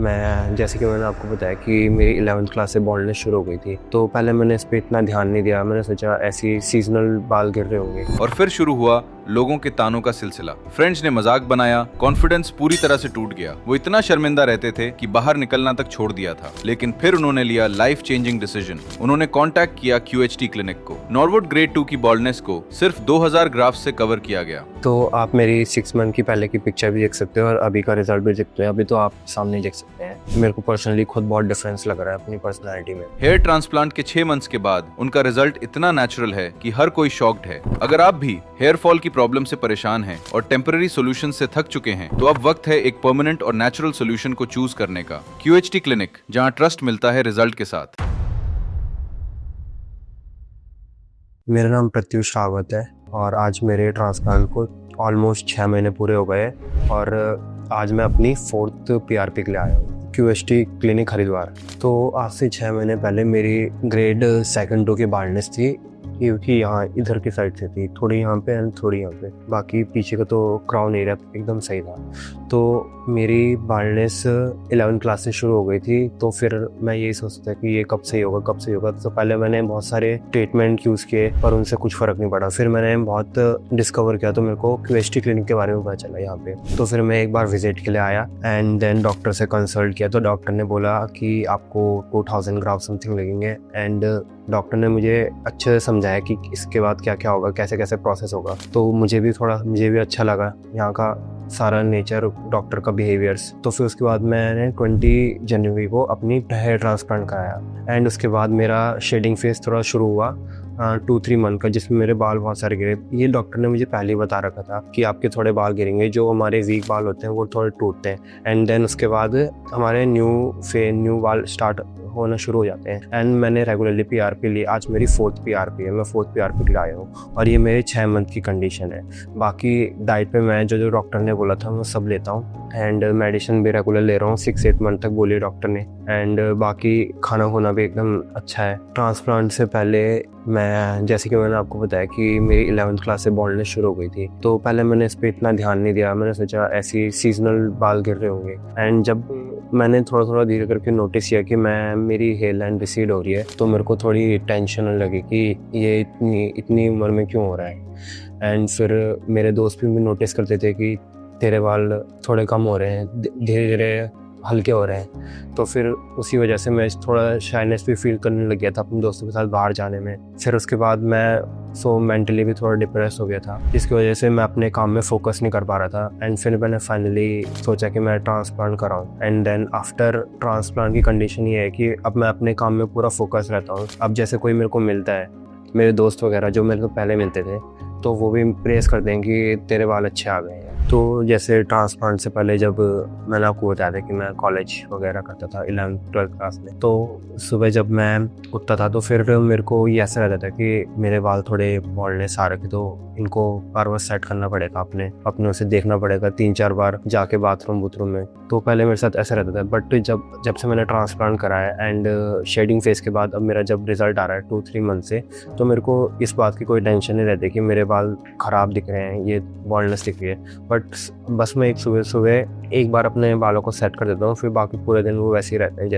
मैं जैसे कि मैंने आपको बताया कि मेरी 11th क्लास से बॉल्डनेस शुरू हो गई थी, तो पहले मैंने इस पे इतना ध्यान नहीं दिया। मैंने सोचा ऐसी सीजनल बाल गिर रहे होंगे। और फिर शुरू हुआ लोगों के तानों का सिलसिला। फ्रेंड्स ने मजाक बनाया, कॉन्फिडेंस पूरी तरह से टूट गया। वो इतना शर्मिंदा रहते थे कि बाहर निकलना तक छोड़ दिया था। लेकिन फिर उन्होंने लिया लाइफ चेंजिंग डिसीजन। उन्होंने कांटेक्ट किया QHT क्लिनिक को। नॉर्वुड ग्रेड 2 की बॉल्डनेस को सिर्फ 2000 ग्राफ से कवर किया गया। तो आप मेरी 6 मंथ की पहले की पिक्चर भी देख सकते हो और अभी का रिजल्ट भी देख सकते हो। अभी तो आप सामने देख सकते हैं। मेरे को पर्सनली खुद बहुत डिफरेंस लग रहा है अपनी पर्सनैलिटी में। हेयर ट्रांसप्लांट के 6 मंथ्स के बाद उनका रिजल्ट इतना नेचुरल है कि हर कोई शॉक्ड है। अगर आप भी हेयर फॉल की प्रॉब्लम से परेशान हैं और टेम्पररी सॉल्यूशन से थक चुके हैं, तो अब वक्त है एक परमानेंट और नेचुरल सॉल्यूशन को चूज करने का। QHT क्लिनिक, जहां ट्रस्ट मिलता है रिजल्ट के साथ। मेरा नाम प्रत्युष रावत है और आज मेरे ट्रांसप्लांट को ऑलमोस्ट 6 महीने पूरे हो गए और आज मैं अपनी 4th PRP के लिए आया हूँ, QHT क्लिनिक हरिद्वार। तो आज से 6 महीने पहले मेरी ग्रेड 2 की बाल्डनेस थी, क्योंकि यहाँ इधर की साइड से थी, थोड़ी यहाँ पे एंड थोड़ी यहाँ पे। बाकी पीछे का तो क्राउन एरिया एकदम सही था। तो मेरी बाल्डनेस 11th क्लास से शुरू हो गई थी। तो फिर मैं यही सोचता था कि ये कब सही होगा, कब सही होगा। तो पहले मैंने बहुत सारे ट्रीटमेंट यूज़ किए पर उनसे कुछ फ़र्क नहीं पड़ा। फिर मैंने बहुत डिस्कवर किया तो मेरे को QHT क्लिनिक के बारे में पता चला यहाँ पे। तो फिर मैं एक बार विजिट के लिए आया एंड देन डॉक्टर से कंसल्ट किया। तो डॉक्टर ने बोला कि आपको 2000 ग्राफ समथिंग लगेंगे एंड डॉक्टर ने मुझे अच्छे से समझाया कि इसके बाद क्या क्या होगा, कैसे कैसे प्रोसेस होगा। तो मुझे भी अच्छा लगा यहाँ का सारा नेचर, डॉक्टर का बिहेवियर्स। तो फिर उसके बाद मैंने 20 जनवरी को अपनी हेयर ट्रांसप्लांट कराया एंड उसके बाद मेरा शेडिंग फेज थोड़ा शुरू हुआ 2-3 मंथ का, जिसमें मेरे बाल बहुत सारे गिरे। ये डॉक्टर ने मुझे पहले ही बता रखा था कि आपके थोड़े बाल गिरेंगे, जो हमारे वीक बाल होते हैं वो थोड़े टूटते हैं एंड देन उसके बाद हमारे न्यू बाल स्टार्ट होना शुरू हो जाते हैं। एंड मैंने रेगुलरली PRP ली। आज मेरी 4th PRP है, मैं 4th PRP के लिए आया हूँ और ये मेरे 6 मंथ की कंडीशन है। बाकी डाइट पे मैं जो डॉक्टर ने बोला था मैं सब लेता हूँ एंड मेडिसिन भी रेगुलर ले रहा हूँ। 6-8 मंथ तक बोली डॉक्टर ने। एंड बाकी खाना खुना भी एकदम अच्छा है। ट्रांसप्लांट से पहले मैं जैसे कि मैंने आपको बताया कि मेरी 11th क्लास से बॉल्डनेस शुरू हो गई थी, तो पहले मैंने इस पर इतना ध्यान नहीं दिया। मैंने सोचा ऐसी सीजनल बाल गिर रहे होंगे एंड जब मैंने थोड़ा थोड़ा धीरे करके नोटिस किया कि मेरी हेयर लाइन रिसीड हो रही है, तो मेरे को थोड़ी टेंशन लगी कि ये इतनी उम्र में क्यों हो रहा है। एंड फिर मेरे दोस्त भी नोटिस करते थे कि तेरे बाल थोड़े कम हो रहे हैं, धीरे धीरे हल्के हो रहे हैं। तो फिर उसी वजह से मैं थोड़ा शाइनेस भी फील करने लग गया था अपने दोस्तों के साथ बाहर जाने में। फिर उसके बाद मैं मेंटली भी थोड़ा डिप्रेस हो गया था, जिसकी वजह से मैं अपने काम में फोकस नहीं कर पा रहा था। एंड फिर मैंने फाइनली सोचा कि मैं ट्रांसप्लांट कराऊं एंड देन आफ्टर ट्रांसप्लांट की कंडीशन ये है कि अब मैं अपने काम में पूरा फोकस रहता हूँ। अब जैसे कोई मेरे को मिलता है, मेरे दोस्त वगैरह जो मेरे को पहले मिलते थे, तो वो भी प्रेस करते हैं कि तेरे बाल अच्छे आ गए हैं। तो जैसे ट्रांसप्लांट से पहले जब मैंने आपको बताया था कि मैं कॉलेज वगैरह करता था 11th-12th क्लास में, तो सुबह जब मैं उठता था तो फिर मेरे को ये ऐसा रहता था कि मेरे बाल थोड़े बॉल्डनेस आ रखे, तो इनको बार बार सेट करना पड़ेगा, अपने उसे देखना पड़ेगा 3-4 बार जाके बाथरूम में। तो पहले मेरे साथ ऐसा रहता था। बट जब से मैंने ट्रांसप्लांट कराया एंड शेडिंग फेज के बाद अब मेरा जब रिजल्ट आ रहा है 2-3 मंथ से, तो मेरे को इस बात की कोई टेंशन नहीं रहती कि मेरे बाल ख़राब दिख रहे हैं, ये बॉल्डनेस दिख रही है। बट बस मैं एक सुबह एक बार अपने बालों को सेट कर देता हूँ, फिर बाकी पूरे दिन वो वैसे ही रहते हैं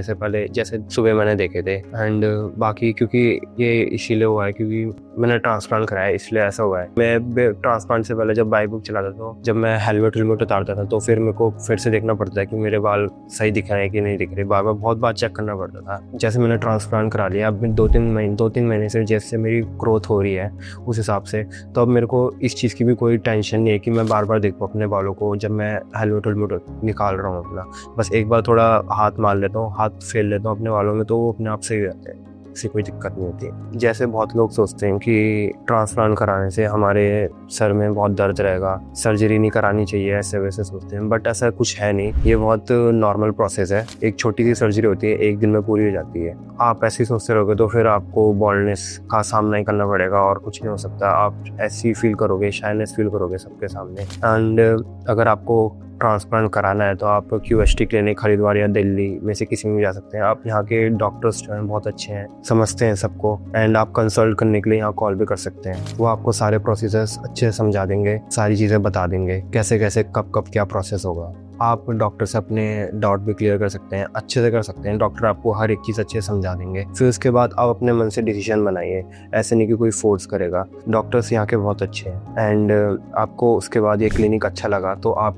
जैसे सुबह मैंने देखे थे। एंड बाकी क्योंकि ये इसीलिए हुआ है क्योंकि मैंने ट्रांसप्लांट कराया, इसलिए ऐसा हुआ है। मैं ट्रांसप्लांट से पहले जब बाइक बुक चलाता था, जब मैं हेलमेट उतारता था, तो फिर मेरे को फिर से देखना पड़ता है कि मेरे बाल सही दिख रहे हैं कि नहीं दिख रहे। बार बार बहुत बार चेक करना पड़ता था। जैसे मैंने ट्रांसप्लांट करा लिया, अब 2-3 महीने से जैसे मेरी ग्रोथ हो रही है उस हिसाब से, तो अब मेरे को इस चीज़ की भी कोई टेंशन नहीं है कि मैं बार बार देखूँ अपने बालों को जब मैं हेलमेट निकाल रहा हूँ अपना। बस एक बार थोड़ा हाथ मार लेता हूँ, हाथ फेर लेता हूँ अपने बालों में, तो वो अपने आप सही रहते हैं, इससे कोई दिक्कत नहीं होती। जैसे बहुत लोग सोचते हैं कि ट्रांसप्लांट कराने से हमारे सर में बहुत दर्द रहेगा, सर्जरी नहीं करानी चाहिए, ऐसे वैसे सोचते हैं। बट ऐसा कुछ है नहीं, ये बहुत नॉर्मल प्रोसेस है। एक छोटी सी सर्जरी होती है, 1 दिन में पूरी हो जाती है। आप ऐसे ही सोचते रहोगे तो फिर आपको बॉल्डनेस का सामना ही करना पड़ेगा और कुछ नहीं हो सकता। आप ऐसी फील करोगे, शाइनेस फील करोगे सबके सामने। एंड अगर आपको ट्रांसप्लांट कराना है तो आप QHT क्लिनिक हरिद्वार या दिल्ली में से किसी में भी जा सकते हैं। आप यहाँ के डॉक्टर्स जो हैं बहुत अच्छे हैं, समझते हैं सबको। एंड आप कंसल्ट करने के लिए यहाँ कॉल भी कर सकते हैं। वो आपको सारे प्रोसीजर्स अच्छे से समझा देंगे, सारी चीज़ें बता देंगे, कैसे कैसे कब कब क्या प्रोसेस होगा। आप डॉक्टर से अपने डाउट भी क्लियर कर सकते हैं, अच्छे से कर सकते हैं। डॉक्टर आपको हर एक चीज़ अच्छे से समझा देंगे। फिर उसके बाद आप अपने मन से डिसीजन बनाइए, ऐसे नहीं कि कोई फोर्स करेगा। डॉक्टर्स यहाँ के बहुत अच्छे हैं एंड आपको उसके बाद ये क्लिनिक अच्छा लगा तो आप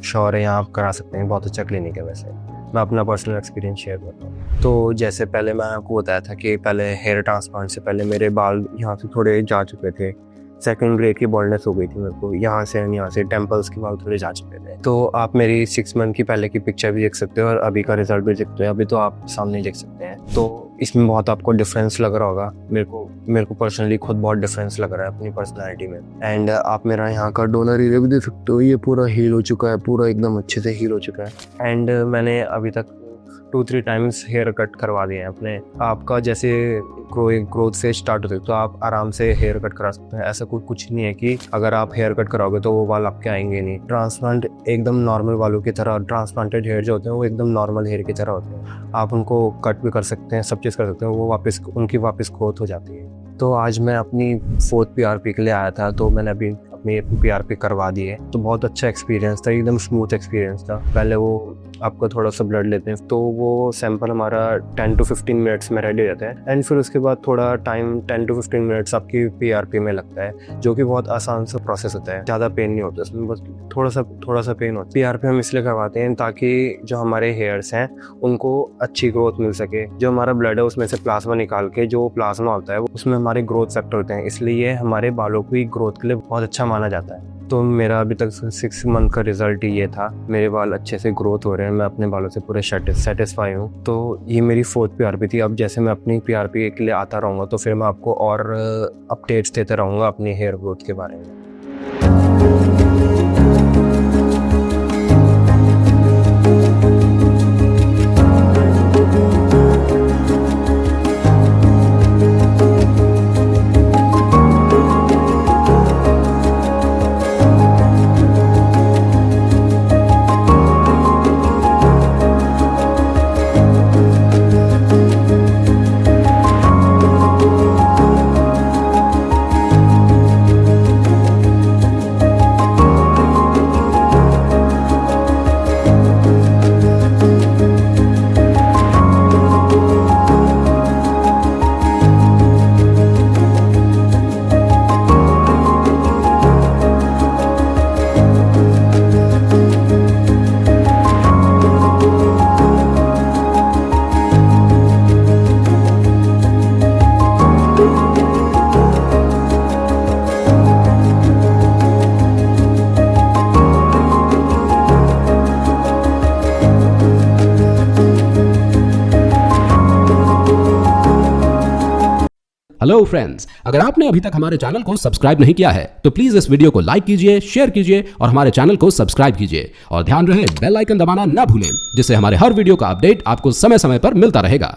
श्योर है यहाँ आप करा सकते हैं। बहुत अच्छा क्लिनिक है। वैसे मैं अपना पर्सनल एक्सपीरियंस शेयर करता हूँ। तो जैसे पहले मैं आपको बताया था कि पहले हेयर ट्रांसप्लांट से पहले मेरे बाल यहाँ से थोड़े जा चुके थे, सेकंड ग्रेड की बॉल्डनेस हो गई थी मेरे को, यहाँ से टेम्पल्स के बाल थोड़े जा चुके थे। तो आप मेरी 6 मंथ की पहले की पिक्चर भी देख सकते हो और अभी का रिजल्ट भी देख सकते हो। अभी तो आप सामने देख सकते हैं। तो इसमें बहुत आपको डिफरेंस लग रहा होगा। मेरे को पर्सनली खुद बहुत डिफरेंस लग रहा है अपनी पर्सनालिटी में। एंड आप मेरा यहाँ का डोनर एरिया भी देख सकते हो, ये पूरा हील हो चुका है, पूरा एकदम अच्छे से हील हो चुका है। एंड मैंने अभी तक 2-3 टाइम्स हेयर कट करवा दिए हैं अपने। आपका जैसे ग्रोथ फेज स्टार्ट होते तो आप आराम से हेयर कट करा सकते हैं। ऐसा कुछ नहीं है कि अगर आप हेयर कट कराओगे तो वो बाल आपके आएंगे नहीं। ट्रांसप्लांट एकदम नॉर्मल बालों की तरह, ट्रांसप्लांटेड हेयर जो होते हैं वो एकदम नॉर्मल हेयर की तरह होते हैं। आप उनको कट भी कर सकते हैं, सब चीज़ कर सकते हैं, वो उनकी वापस ग्रोथ हो जाती है। तो आज मैं अपनी 4th PRP के लिए आया था, तो मैंने अभी अपनी PRP करवा दी है। तो बहुत अच्छा एक्सपीरियंस था, एकदम स्मूथ एक्सपीरियंस था। पहले वो आपका थोड़ा सा ब्लड लेते हैं तो वो सैंपल हमारा 10 to 15 मिनट्स में रेडी रहता है। एंड फिर उसके बाद थोड़ा टाइम 10 to 15 मिनट्स आपकी PRP में लगता है, जो कि बहुत आसान सा प्रोसेस होता है। ज़्यादा पेन नहीं होता उसमें, बस थोड़ा सा पेन होता है। PRP हम इसलिए करवाते हैं ताकि जो हमारे हेयर्स हैं उनको अच्छी ग्रोथ मिल सके। जो हमारा ब्लड है उसमें से प्लाज्मा निकाल के, जो प्लाज्मा होता है उसमें हमारे ग्रोथ फैक्टर होते हैं, इसलिए हमारे बालों की ग्रोथ के लिए बहुत अच्छा माना जाता है। तो मेरा अभी तक 6 मंथ का रिजल्ट ही ये था। मेरे बाल अच्छे से ग्रोथ हो रहे हैं, मैं अपने बालों से पूरे सेटिस्फाई हूँ। तो ये मेरी 4th PRP थी। अब जैसे मैं अपनी PRP के लिए आता रहूँगा तो फिर मैं आपको और अपडेट्स देते रहूँगा अपनी हेयर ग्रोथ के बारे में। हेलो फ्रेंड्स, अगर आपने अभी तक हमारे चैनल को सब्सक्राइब नहीं किया है तो प्लीज इस वीडियो को लाइक कीजिए, शेयर कीजिए और हमारे चैनल को सब्सक्राइब कीजिए। और ध्यान रहे बेल आइकन दबाना ना भूलें, जिससे हमारे हर वीडियो का अपडेट आपको समय समय पर मिलता रहेगा।